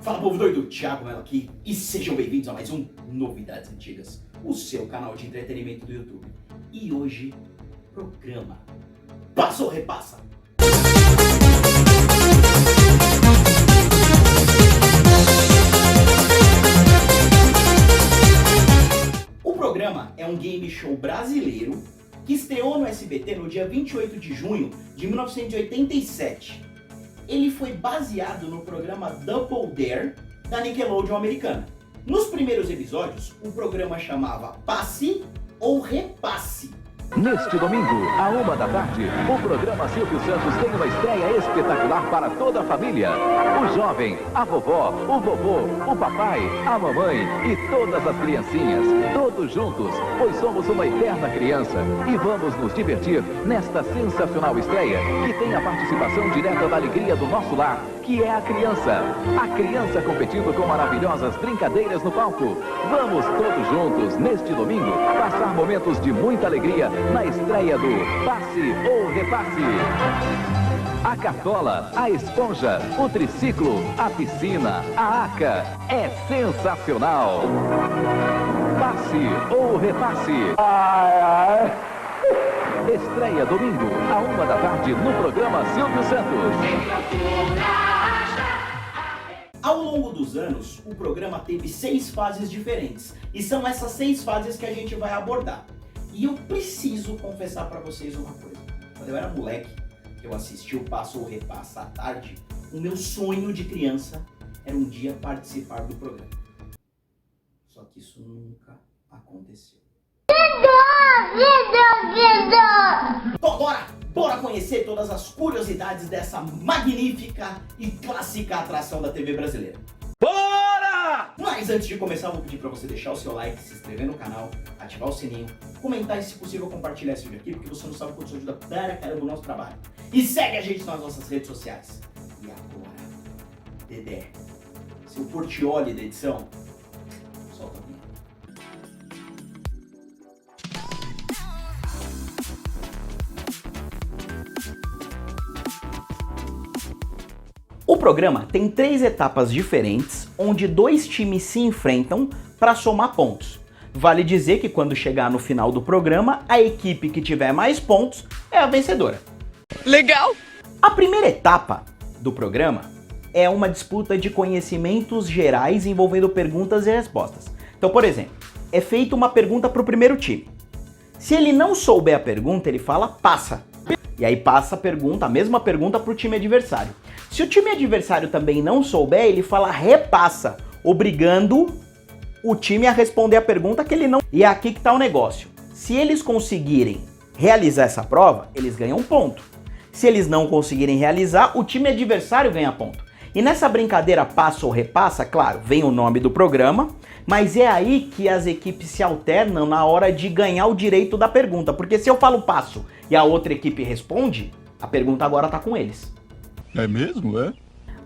Fala, povo doido, Thiago Melo aqui e sejam bem-vindos a mais um Novidades Antigas, o seu canal de entretenimento do YouTube. E hoje, programa Passa ou Repassa? O programa é um game show brasileiro que estreou no SBT no dia 28 de junho de 1987. Ele foi baseado no programa Double Dare da Nickelodeon americana. Nos primeiros episódios, o programa chamava Passe ou Repasse. Neste domingo, à 1 da tarde, o programa Silvio Santos tem uma estreia espetacular para toda a família. O jovem, a vovó, o vovô, o papai, a mamãe e todas as criancinhas, todos juntos, pois somos uma eterna criança e vamos nos divertir nesta sensacional estreia que tem a participação direta da alegria do nosso lar, que é a criança. A criança competindo com maravilhosas brincadeiras no palco. Vamos todos juntos, neste domingo, passar momentos de muita alegria na estreia do Passe ou Repasse. A cartola, a esponja, o triciclo, a piscina, a aca. É sensacional. Passe ou Repasse. Estreia domingo, à 1 da tarde, no programa Silvio Santos. Ao longo dos anos, o programa teve 6 fases diferentes. E são essas 6 fases que a gente vai abordar. E eu preciso confessar pra vocês uma coisa. Quando eu era moleque, que eu assisti o Passa ou Repassa à tarde, o meu sonho de criança era um dia participar do programa. Só que isso nunca aconteceu. Então agora, bora conhecer todas as curiosidades dessa magnífica e clássica atração da TV brasileira. Bora! Mas antes de começar, eu vou pedir pra você deixar o seu like, se inscrever no canal, ativar o sininho, comentar e, se possível, compartilhar esse vídeo aqui, porque você não sabe quanto isso ajuda para caramba o nosso trabalho. E segue a gente nas nossas redes sociais. E agora, Dedé, seu portiolli da edição, solta a vinheta. O programa tem 3 etapas diferentes, onde 2 times se enfrentam para somar pontos. Vale dizer que quando chegar no final do programa, a equipe que tiver mais pontos é a vencedora. Legal! A primeira etapa do programa é uma disputa de conhecimentos gerais envolvendo perguntas e respostas. Então, por exemplo, é feita uma pergunta para o primeiro time. Se ele não souber a pergunta, ele fala passa. E aí passa a mesma pergunta para o time adversário. Se o time adversário também não souber, ele fala repassa, obrigando o time a responder a pergunta que ele não... E é aqui que está o negócio. Se eles conseguirem realizar essa prova, eles ganham ponto. Se eles não conseguirem realizar, o time adversário ganha ponto. E nessa brincadeira passa ou repassa, claro, vem o nome do programa, mas é aí que as equipes se alternam na hora de ganhar o direito da pergunta. Porque se eu falo passo e a outra equipe responde, a pergunta agora está com eles. É mesmo, é?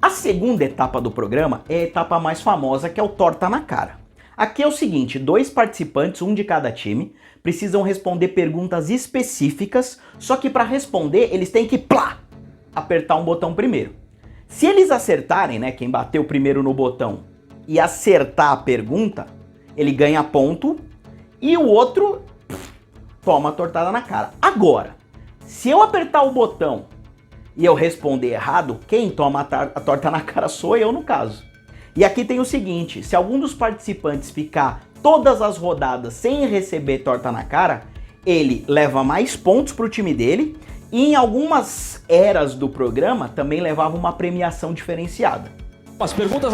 A segunda etapa do programa é a etapa mais famosa, que é o Torta na Cara. Aqui é o seguinte, 2 participantes, um de cada time, precisam responder perguntas específicas, só que para responder eles têm que apertar um botão primeiro. Se eles acertarem, né, quem bateu primeiro no botão e acertar a pergunta, ele ganha ponto e o outro toma a tortada na cara. Agora, se eu apertar o botão e eu responder errado, quem toma a torta na cara sou eu, no caso. E aqui tem o seguinte, se algum dos participantes ficar todas as rodadas sem receber torta na cara, ele leva mais pontos pro time dele e em algumas eras do programa também levava uma premiação diferenciada. As perguntas...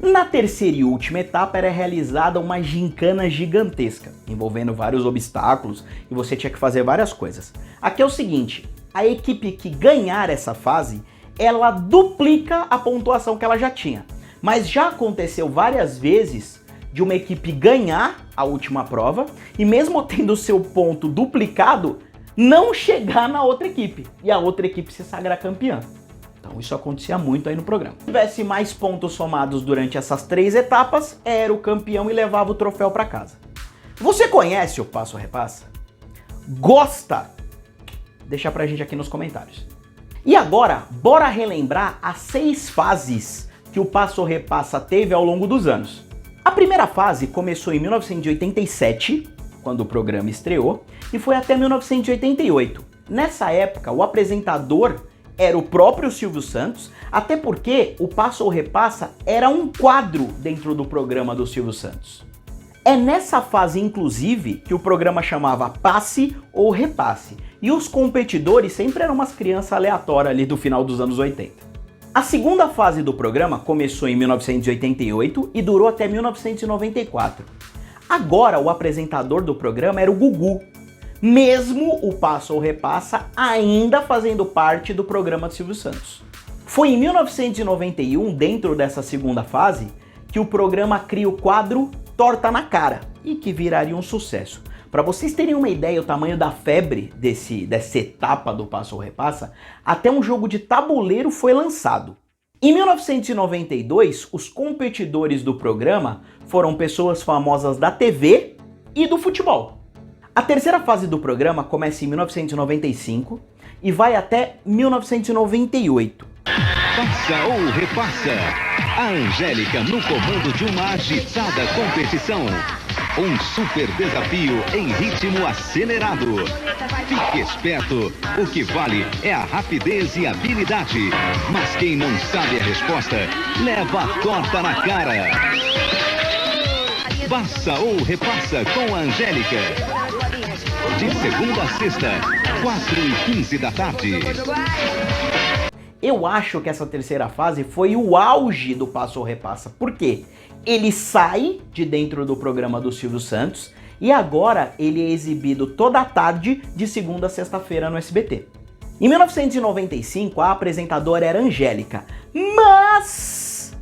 Na terceira e última etapa era realizada uma gincana gigantesca, envolvendo vários obstáculos e você tinha que fazer várias coisas. Aqui é o seguinte, a equipe que ganhar essa fase, ela duplica a pontuação que ela já tinha. Mas já aconteceu várias vezes de uma equipe ganhar a última prova e mesmo tendo seu ponto duplicado, não chegar na outra equipe e a outra equipe se sagrar campeã. Então isso acontecia muito aí no programa. Se tivesse mais pontos somados durante essas 3 etapas, era o campeão e levava o troféu para casa. Você conhece o Passa ou Repassa? Gosta? Deixa pra gente aqui nos comentários. E agora, bora relembrar as 6 fases que o Passa ou Repassa teve ao longo dos anos. A primeira fase começou em 1987, quando o programa estreou, e foi até 1988. Nessa época, o apresentador era o próprio Silvio Santos, até porque o Passa ou Repassa era um quadro dentro do programa do Silvio Santos. É nessa fase, inclusive, que o programa chamava Passe ou Repasse, e os competidores sempre eram umas crianças aleatórias ali do final dos anos 80. A segunda fase do programa começou em 1988 e durou até 1994. Agora o apresentador do programa era o Gugu, mesmo o Passa ou Repassa ainda fazendo parte do programa de Silvio Santos. Foi em 1991, dentro dessa segunda fase, que o programa cria o quadro Torta na Cara, e que viraria um sucesso. Para vocês terem uma ideia do tamanho da febre dessa etapa do Passa ou Repassa, até um jogo de tabuleiro foi lançado. Em 1992, os competidores do programa foram pessoas famosas da TV e do futebol. A terceira fase do programa começa em 1995 e vai até 1998. Passa ou Repassa. A Angélica no comando de uma agitada competição. Um super desafio em ritmo acelerado. Fique esperto, o que vale é a rapidez e habilidade. Mas quem não sabe a resposta, leva a torta na cara. Passa ou Repassa com a Angélica. De segunda a sexta, 4h15 da tarde. Eu acho que essa terceira fase foi o auge do Passa ou Repassa. Por quê? Ele sai de dentro do programa do Silvio Santos e agora ele é exibido toda a tarde de segunda a sexta-feira no SBT. Em 1995, a apresentadora era Angélica, mas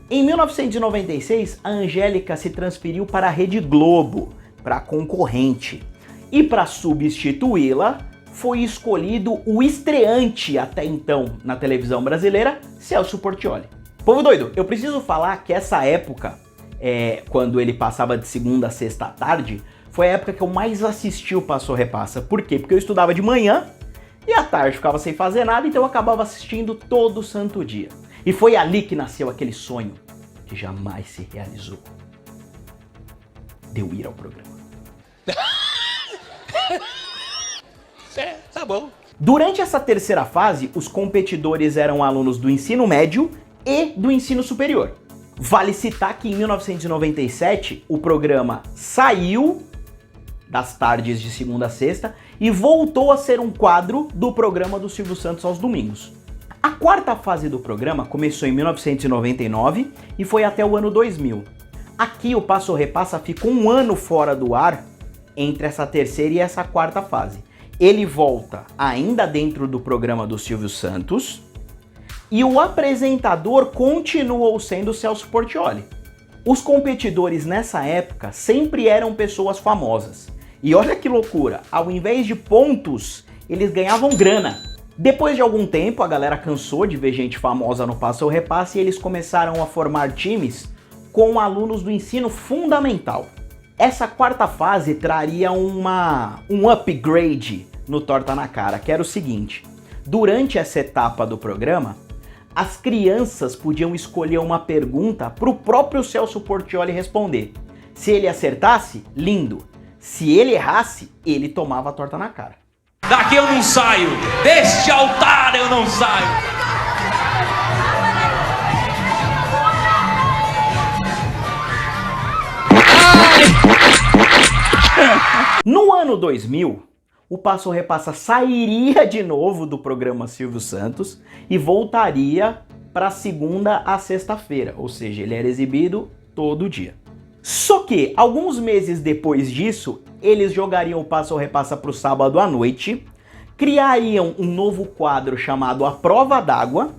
em 1996 a Angélica se transferiu para a Rede Globo, para a concorrente. E para substituí-la, foi escolhido o estreante até então na televisão brasileira, Celso Portiolli. Povo doido, eu preciso falar que essa época, quando ele passava de segunda a sexta à tarde, foi a época que eu mais assisti o Passa ou Repassa. Por quê? Porque eu estudava de manhã e à tarde ficava sem fazer nada, então eu acabava assistindo todo santo dia. E foi ali que nasceu aquele sonho que jamais se realizou, de eu ir ao programa. Tá bom. Durante essa terceira fase, os competidores eram alunos do ensino médio e do ensino superior. Vale citar que em 1997 o programa saiu das tardes de segunda a sexta e voltou a ser um quadro do programa do Silvio Santos aos domingos. A quarta fase do programa começou em 1999 e foi até o ano 2000. Aqui o Passa ou Repassa ficou um ano fora do ar entre essa terceira e essa quarta fase. Ele volta ainda dentro do programa do Silvio Santos e o apresentador continuou sendo o Celso Portiolli. Os competidores nessa época sempre eram pessoas famosas. E olha que loucura, ao invés de pontos, eles ganhavam grana. Depois de algum tempo, a galera cansou de ver gente famosa no Passa ou Repassa e eles começaram a formar times com alunos do ensino fundamental. Essa quarta fase traria um upgrade no Torta na Cara, que era o seguinte: durante essa etapa do programa, as crianças podiam escolher uma pergunta para o próprio Celso Portiolli responder. Se ele acertasse, lindo. Se ele errasse, ele tomava a torta na cara. Daqui eu não saio. Deste altar eu não saio. No ano 2000, o Passa ou Repassa sairia de novo do programa Silvio Santos e voltaria para segunda a sexta-feira, ou seja, ele era exibido todo dia. Só que, alguns meses depois disso, eles jogariam o Passa ou Repassa para o sábado à noite, criariam um novo quadro chamado A Prova d'Água,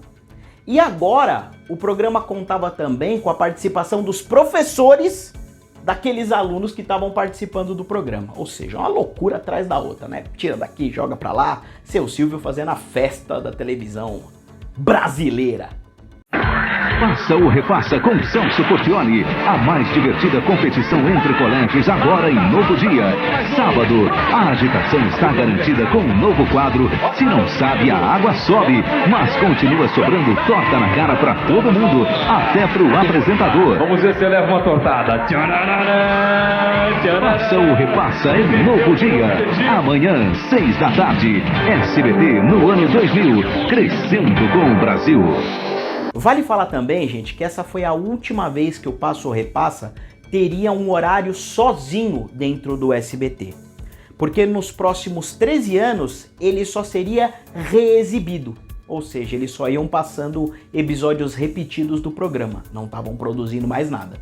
e agora o programa contava também com a participação dos professores daqueles alunos que estavam participando do programa. Ou seja, uma loucura atrás da outra, né? Tira daqui, joga pra lá, seu Silvio fazendo a festa da televisão brasileira. Passa ou repassa com Celso Portiolli. A mais divertida competição entre colégios agora em novo dia. Sábado, a agitação está garantida com um novo quadro. Se não sabe, a água sobe, mas continua sobrando torta na cara para todo mundo, até pro apresentador. Vamos ver se eu levo uma tortada. Passa ou repassa em novo dia. Amanhã, 6 da tarde. SBT no ano 2000, crescendo com o Brasil. Vale falar também, gente, que essa foi a última vez que o Passa ou Repassa teria um horário sozinho dentro do SBT. Porque nos próximos 13 anos ele só seria reexibido. Ou seja, eles só iam passando episódios repetidos do programa. Não estavam produzindo mais nada.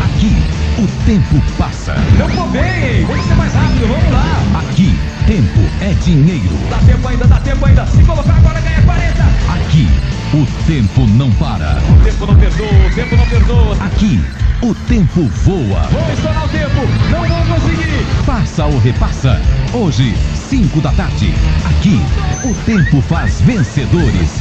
Aqui, o tempo passa. Eu tô bem, vamos ser mais rápido, vamos lá. Aqui, tempo é dinheiro. Dá tempo ainda. Se colocar agora ganha 40. Aqui, o tempo não para. O tempo não perdoa. Aqui, o tempo voa. Vou estourar o tempo, não vou conseguir. Passa ou repassa. Hoje, 5 da tarde. Aqui, o tempo faz vencedores.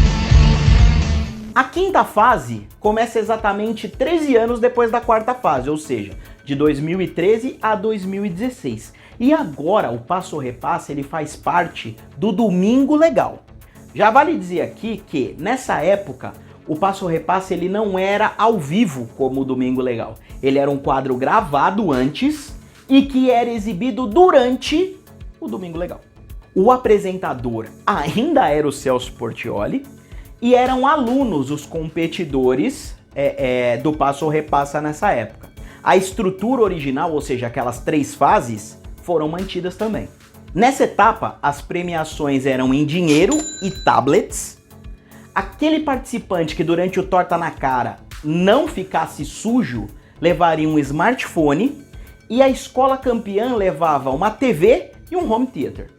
A quinta fase começa exatamente 13 anos depois da quarta fase, ou seja, de 2013 a 2016. E agora o Passa ou Repassa ele faz parte do Domingo Legal. Já vale dizer aqui que nessa época o Passa ou Repassa ele não era ao vivo como o Domingo Legal. Ele era um quadro gravado antes e que era exibido durante o Domingo Legal. O apresentador ainda era o Celso Portiolli e eram alunos os competidores do Passa ou Repassa nessa época. A estrutura original, ou seja, aquelas 3 fases, foram mantidas também. Nessa etapa, as premiações eram em dinheiro e tablets. Aquele participante que durante o Torta na Cara não ficasse sujo levaria um smartphone e a escola campeã levava uma TV e um home theater.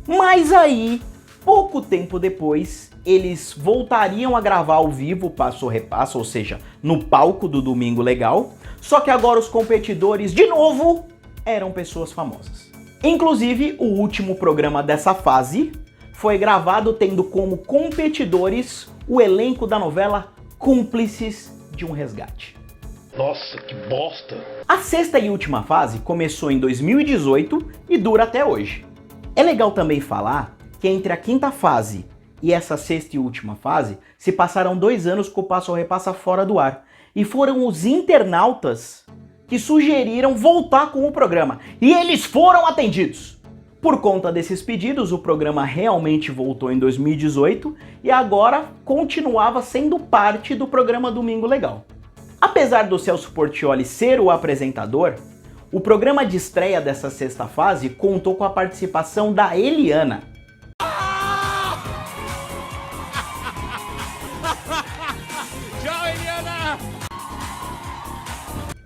Mas aí, pouco tempo depois, eles voltariam a gravar ao vivo o Passa ou Repassa, ou seja, no palco do Domingo Legal, só que agora os competidores, de novo, eram pessoas famosas. Inclusive, o último programa dessa fase foi gravado tendo como competidores o elenco da novela Cúmplices de um Resgate. Nossa, que bosta! A sexta e última fase começou em 2018 e dura até hoje. É legal também falar que entre a quinta fase e essa sexta e última fase se passaram 2 anos com o Passa ou Repassa fora do ar. E foram os internautas que sugeriram voltar com o programa. E eles foram atendidos. Por conta desses pedidos, o programa realmente voltou em 2018 e agora continuava sendo parte do programa Domingo Legal. Apesar do Celso Portiolli ser o apresentador, o programa de estreia dessa sexta fase contou com a participação da Eliana. Tchau, Eliana!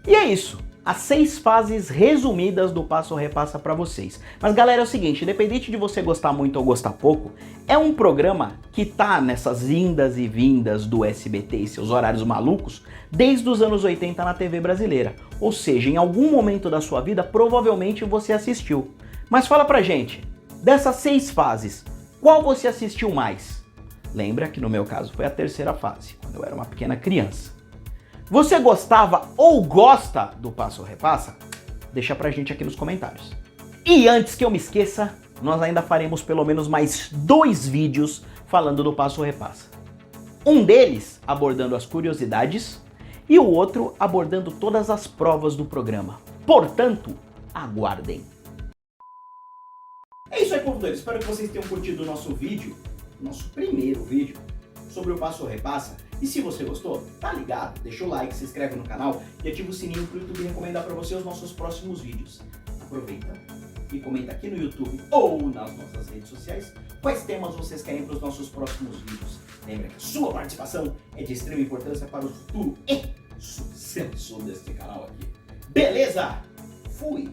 E é isso, as 6 fases resumidas do Passa ou Repassa pra vocês. Mas galera, é o seguinte, independente de você gostar muito ou gostar pouco, é um programa que tá nessas indas e vindas do SBT e seus horários malucos desde os anos 80 na TV brasileira. Ou seja, em algum momento da sua vida, provavelmente você assistiu. Mas fala pra gente, dessas 6 fases, qual você assistiu mais? Lembra que no meu caso foi a terceira fase, quando eu era uma pequena criança. Você gostava ou gosta do Passa ou Repassa? Deixa pra gente aqui nos comentários. E antes que eu me esqueça, nós ainda faremos pelo menos mais 2 vídeos falando do Passa ou Repassa. Um deles abordando as curiosidades e o outro abordando todas as provas do programa. Portanto, aguardem. É isso aí, povo doido. Espero que vocês tenham curtido o nosso vídeo, nosso primeiro vídeo, sobre o Passa ou Repassa. E se você gostou, tá ligado? Deixa o like, se inscreve no canal e ativa o sininho pro YouTube recomendar para você os nossos próximos vídeos. Aproveita e comenta aqui no YouTube ou nas nossas redes sociais quais temas vocês querem para os nossos próximos vídeos. Lembra que a sua participação é de extrema importância para o futuro e sucesso deste canal aqui. Beleza? Fui!